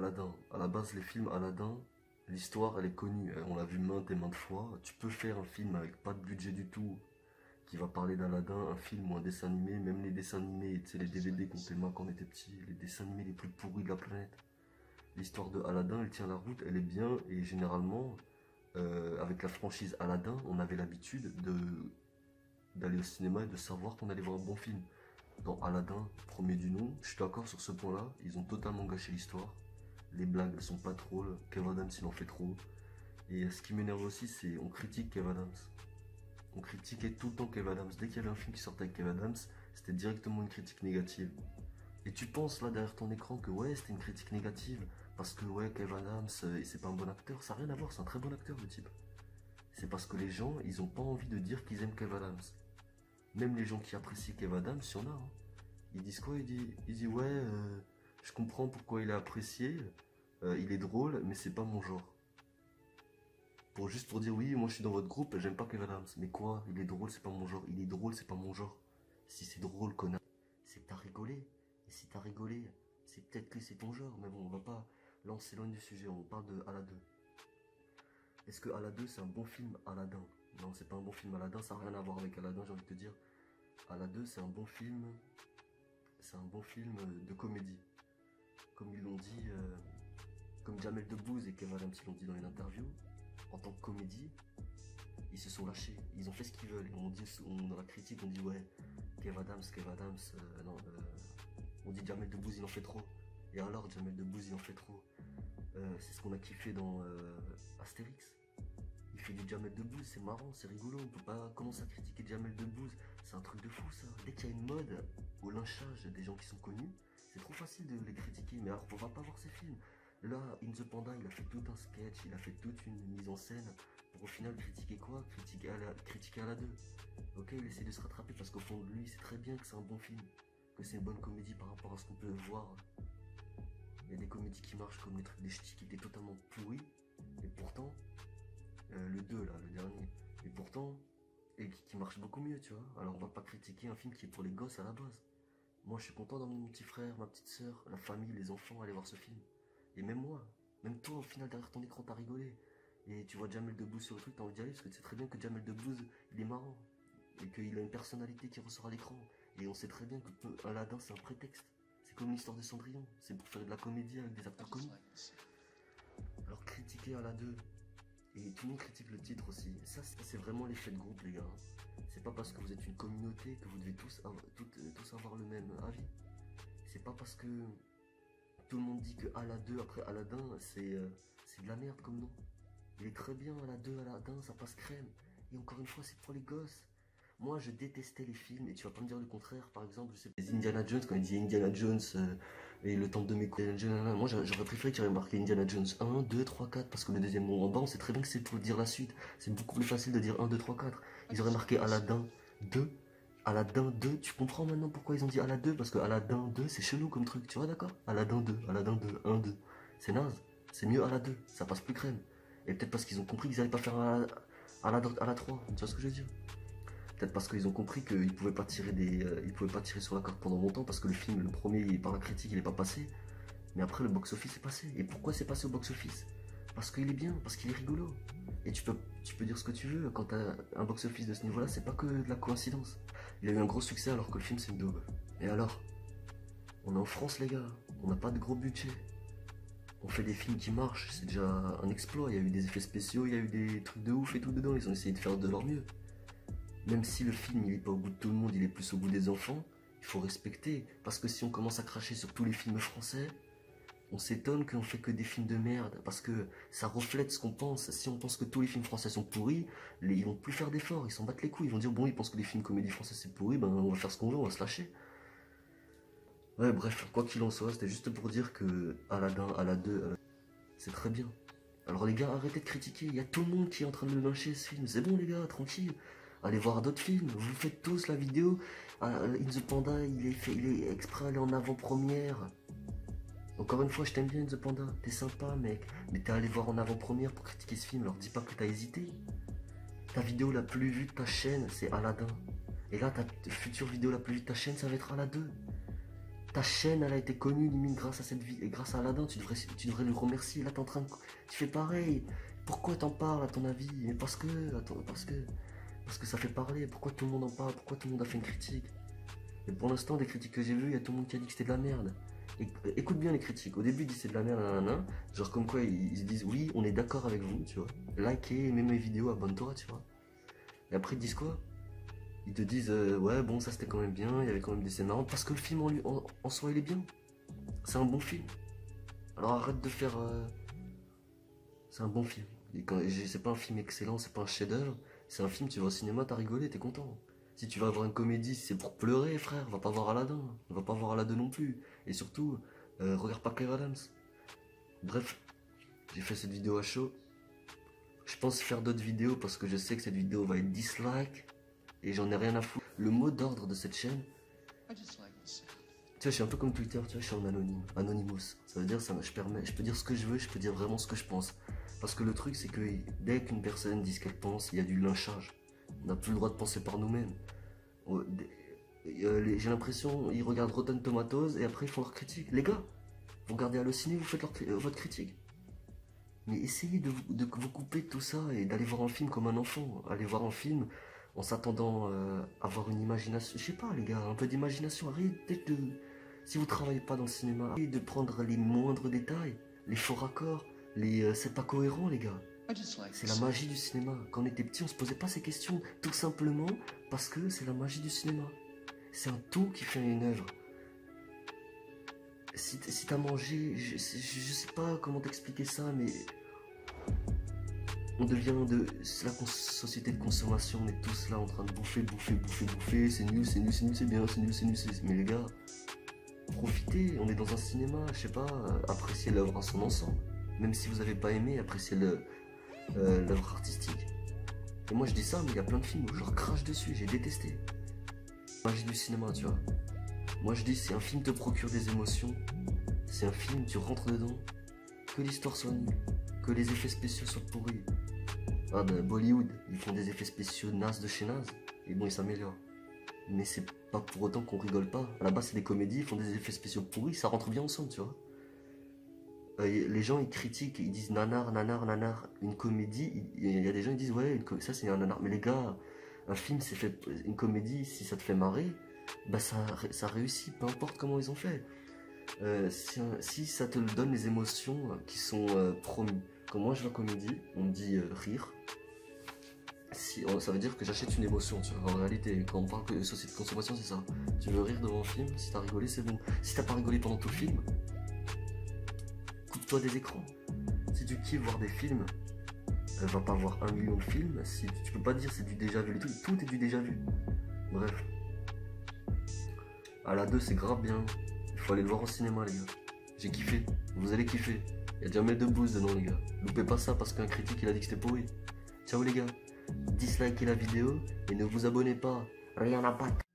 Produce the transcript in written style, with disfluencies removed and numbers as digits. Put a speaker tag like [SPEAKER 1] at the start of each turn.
[SPEAKER 1] Aladdin. À la base, les films Aladdin, l'histoire, elle est connue. On l'a vu maintes et maintes fois. Tu peux faire un film avec pas de budget du tout qui va parler d'Aladdin, un film ou un dessin animé. Même les dessins animés, tu sais, les DVD qu'on fait quand on était petit, les dessins animés les plus pourris de la planète. L'histoire de Aladdin, elle tient la route, elle est bien. Et généralement, avec la franchise Aladdin, on avait l'habitude d'aller au cinéma et de savoir qu'on allait voir un bon film. Dans Aladdin, premier du nom, je suis d'accord sur ce point-là, ils ont totalement gâché l'histoire. Les blagues, elles sont pas drôles, Kev Adams, il en fait trop. Et ce qui m'énerve aussi, c'est on critique Kev Adams. On critiquait tout le temps Kev Adams. Dès qu'il y avait un film qui sortait avec Kev Adams, c'était directement une critique négative. Et tu penses là derrière ton écran que ouais, c'était une critique négative parce que ouais, Kev Adams, c'est pas un bon acteur. Ça n'a rien à voir, c'est un très bon acteur le type. C'est parce que les gens, ils ont pas envie de dire qu'ils aiment Kev Adams. Même les gens qui apprécient Kev Adams, il y en a. Hein. Ils disent quoi? Ils disent ouais, je comprends pourquoi il est apprécié, il est drôle, mais c'est pas mon genre. Juste pour dire oui, moi je suis dans votre groupe, j'aime pas Kev Adams. Mais quoi? Il est drôle, c'est pas mon genre. Il est drôle, c'est pas mon genre. Si c'est drôle, connard, c'est que t'as rigolé. Et si t'as rigolé, c'est peut-être que c'est ton genre. Mais bon, on va pas. Là, on s'éloigne du sujet, on parle de Aladdin. Est-ce que Aladdin c'est un bon film? Aladdin. Non, c'est pas un bon film. Aladdin, ça n'a rien à voir avec Aladdin, j'ai envie de te dire. Aladdin, c'est un bon film. C'est un bon film de comédie. Comme ils l'ont dit, comme Jamel Debbouze et Kev Adams l'ont dit dans une interview, en tant que comédie, ils se sont lâchés. Ils ont fait ce qu'ils veulent. Dans la critique, on dit ouais, Kev Adams, non, on dit Jamel Debbouze, il en fait trop. Et alors, Jamel Debbouze, il en fait trop. C'est ce qu'on a kiffé dans Astérix. Il fait du Jamel Debbouze, c'est marrant, c'est rigolo. On peut pas commencer à critiquer Jamel Debbouze. C'est un truc de fou ça. Dès qu'il y a une mode au lynchage des gens qui sont connus, c'est trop facile de les critiquer. Mais alors, on va pas voir ces films. Là, In the Panda, il a fait tout un sketch, il a fait toute une mise en scène pour au final critiquer quoi? Critiquer à la 2. Ok, il essaie de se rattraper parce qu'au fond de lui, c'est très bien que c'est un bon film, que c'est une bonne comédie par rapport à ce qu'on peut voir. Il y a des comédies qui marchent comme les trucs des ch'tis qui étaient totalement pourris, et pourtant, le 2 là, le dernier, et pourtant, et qui marche beaucoup mieux, tu vois. Alors on va pas critiquer un film qui est pour les gosses à la base. Moi je suis content d'emmener mon petit frère, ma petite soeur, la famille, les enfants aller voir ce film. Et même moi, même toi au final derrière ton écran t'as rigolé. Et tu vois Jamel Debbouze sur le truc, t'as envie d'y aller parce que tu sais très bien que Jamel Debbouze il est marrant. Et qu'il a une personnalité qui ressort à l'écran. Et on sait très bien que Aladdin c'est un prétexte. C'est comme l'histoire de Cendrillon. C'est pour faire de la comédie avec des acteurs connus. Alors critiquer Aladdin. Et tout le monde critique le titre aussi. Ça c'est vraiment l'effet de groupe les gars. C'est pas parce que vous êtes une communauté que vous devez tous avoir le même avis. C'est pas parce que tout le monde dit que Aladdin après Aladdin c'est de la merde comme nom. Il est très bien Aladdin, ça passe crème. Et encore une fois c'est pour les gosses. Moi je détestais les films et tu vas pas me dire le contraire. Par exemple je sais pas, les Indiana Jones, quand il dit Indiana Jones et le temple de mes couilles, moi j'aurais préféré qu'il y aurait marqué Indiana Jones 1, 2, 3, 4 parce que le deuxième nom en bas on sait très bien que c'est pour dire la suite. C'est beaucoup plus facile de dire 1, 2, 3, 4. Ils auraient marqué Aladdin 2. Aladdin 2, tu comprends maintenant pourquoi ils ont dit Aladdin 2? Parce que Aladdin 2 c'est chelou comme truc, tu vois d'accord? Aladdin 2, 1, 2. C'est naze, c'est mieux Aladdin 2, ça passe plus crème. Et peut-être parce qu'ils ont compris qu'ils n'allaient pas faire à la 3, tu vois ce que je veux dire? Peut-être parce qu'ils ont compris qu'ils pouvaient pas tirer ils pouvaient pas tirer sur la corde pendant longtemps parce que le film, le premier, par la critique, il est pas passé. Mais après, le box-office est passé. Et pourquoi c'est passé au box-office? Parce qu'il est bien, parce qu'il est rigolo. Et tu peux dire ce que tu veux, quand t'as un box-office de ce niveau-là, c'est pas que de la coïncidence. Il a eu un gros succès alors que le film c'est une daube. Et alors? On est en France les gars, on n'a pas de gros budget. On fait des films qui marchent, c'est déjà un exploit. Il y a eu des effets spéciaux, il y a eu des trucs de ouf et tout dedans, ils ont essayé de faire de leur mieux. Même si le film il est pas au goût de tout le monde, il est plus au goût des enfants, il faut respecter. Parce que si on commence à cracher sur tous les films français, on s'étonne qu'on fait que des films de merde. Parce que ça reflète ce qu'on pense. Si on pense que tous les films français sont pourris, ils vont plus faire d'efforts, ils s'en battent les couilles. Ils vont dire bon, ils pensent que les films comédie français c'est pourri, ben on va faire ce qu'on veut, on va se lâcher. Ouais bref, quoi qu'il en soit, c'était juste pour dire que Aladdin, c'est très bien. Alors les gars, arrêtez de critiquer, il y a tout le monde qui est en train de le lyncher ce film. C'est bon les gars, tranquille. Allez voir d'autres films, vous faites tous la vidéo. In the Panda, il est exprès allé en avant-première. Encore une fois, je t'aime bien In the Panda, t'es sympa mec. Mais t'es allé voir en avant-première pour critiquer ce film, alors dis pas que t'as hésité. Ta vidéo la plus vue de ta chaîne, c'est Aladdin. Et là, ta future vidéo la plus vue de ta chaîne, ça va être Aladdin. Ta chaîne, elle a été connue limite grâce à cette vie et grâce à Aladdin, tu devrais le remercier. Là, tu fais pareil. Pourquoi t'en parles à ton avis? Mais parce que ça fait parler. Pourquoi tout le monde en parle? Pourquoi tout le monde a fait une critique? Et pour l'instant, des critiques que j'ai vues, il y a tout le monde qui a dit que c'était de la merde. Écoute bien les critiques. Au début, ils disent c'est de la merde, nanana. Genre comme quoi ils se disent oui, on est d'accord avec vous, tu vois. Likez, aimez mes vidéos, abonne-toi, tu vois. Et après ils te disent quoi? Ils te disent ouais bon ça c'était quand même bien, il y avait quand même des scènes marrantes parce que le film en soi il est bien. C'est un bon film. Alors arrête de faire. C'est un bon film. C'est pas un film excellent, c'est pas un chef-d'œuvre. C'est un film, tu vas au cinéma, t'as rigolé, t'es content. Si tu vas voir une comédie, c'est pour pleurer, frère. Va pas voir Aladdin. Va pas voir Aladdin non plus. Et surtout, regarde pas Kev Adams. Bref, j'ai fait cette vidéo à chaud. Je pense faire d'autres vidéos parce que je sais que cette vidéo va être dislike. Et j'en ai rien à foutre. Le mot d'ordre de cette chaîne. Tu vois, je suis un peu comme Twitter, tu vois, je suis en anonyme. Anonymous. Ça veut dire, je peux dire ce que je veux, je peux dire vraiment ce que je pense. Parce que le truc, c'est que dès qu'une personne dit ce qu'elle pense, il y a du lynchage. On n'a plus le droit de penser par nous-mêmes. J'ai l'impression, ils regardent Rotten Tomatoes et après ils font leur critique. Les gars, vous regardez Allociné, vous faites votre critique. Mais essayez de vous couper de tout ça et d'aller voir un film comme un enfant. Allez voir un film en s'attendant à avoir une imagination. Je sais pas les gars, un peu d'imagination. Arrêtez de... Si vous travaillez pas dans le cinéma, arrêtez de prendre les moindres détails, les faux raccords, c'est pas cohérent les gars. C'est la magie du cinéma. Quand on était petit, on se posait pas ces questions tout simplement parce que c'est la magie du cinéma. C'est un tout qui fait une œuvre. Si t'as mangé, je sais pas comment t'expliquer ça, mais on devient c'est la société de consommation. On est tous là en train de bouffer. C'est nul, c'est bien, c'est nul. Mais les gars, profitez. On est dans un cinéma, je sais pas, appréciez l'œuvre à son ensemble. Même si vous avez pas aimé, appréciez l'œuvre artistique. Et moi je dis ça, mais il y a plein de films où je leur crache dessus, j'ai détesté. Magie du cinéma, tu vois. Moi je dis, si un film te procure des émotions, c'est un film, tu rentres dedans, que l'histoire soit nulle, que les effets spéciaux soient pourris. Ah ben Bollywood, ils font des effets spéciaux nazes de chez naze, et bon ils s'améliorent. Mais c'est pas pour autant qu'on rigole pas. À la base c'est des comédies, ils font des effets spéciaux pourris, ça rentre bien ensemble, tu vois. Les gens ils critiquent, ils disent nanar, une comédie, il y a des gens qui disent ouais, ça c'est un nanar. Mais les gars, un film c'est fait, une comédie, si ça te fait marrer, bah ça réussit, peu importe comment ils ont fait. Si ça te donne les émotions qui sont promis. Quand moi je vois comédie, on me dit rire. Ça veut dire que j'achète une émotion, tu vois. En réalité, quand on parle de société de consommation, c'est ça. Tu veux rire devant un film, si t'as rigolé, c'est bon. Si t'as pas rigolé pendant tout le film, coupe-toi des écrans. Si tu kiffes voir des films, va pas voir 1 million de films. Si tu peux pas dire c'est du déjà vu, tout est du déjà vu. Bref. À la 2, c'est grave bien. Il faut aller le voir au cinéma, les gars. J'ai kiffé. Vous allez kiffer. Il y a Jamel Debbouze dedans, les gars. Loupez pas ça parce qu'un critique, il a dit que c'était pourri. Ciao, les gars. Dislikez la vidéo et ne vous abonnez pas. Rien à battre.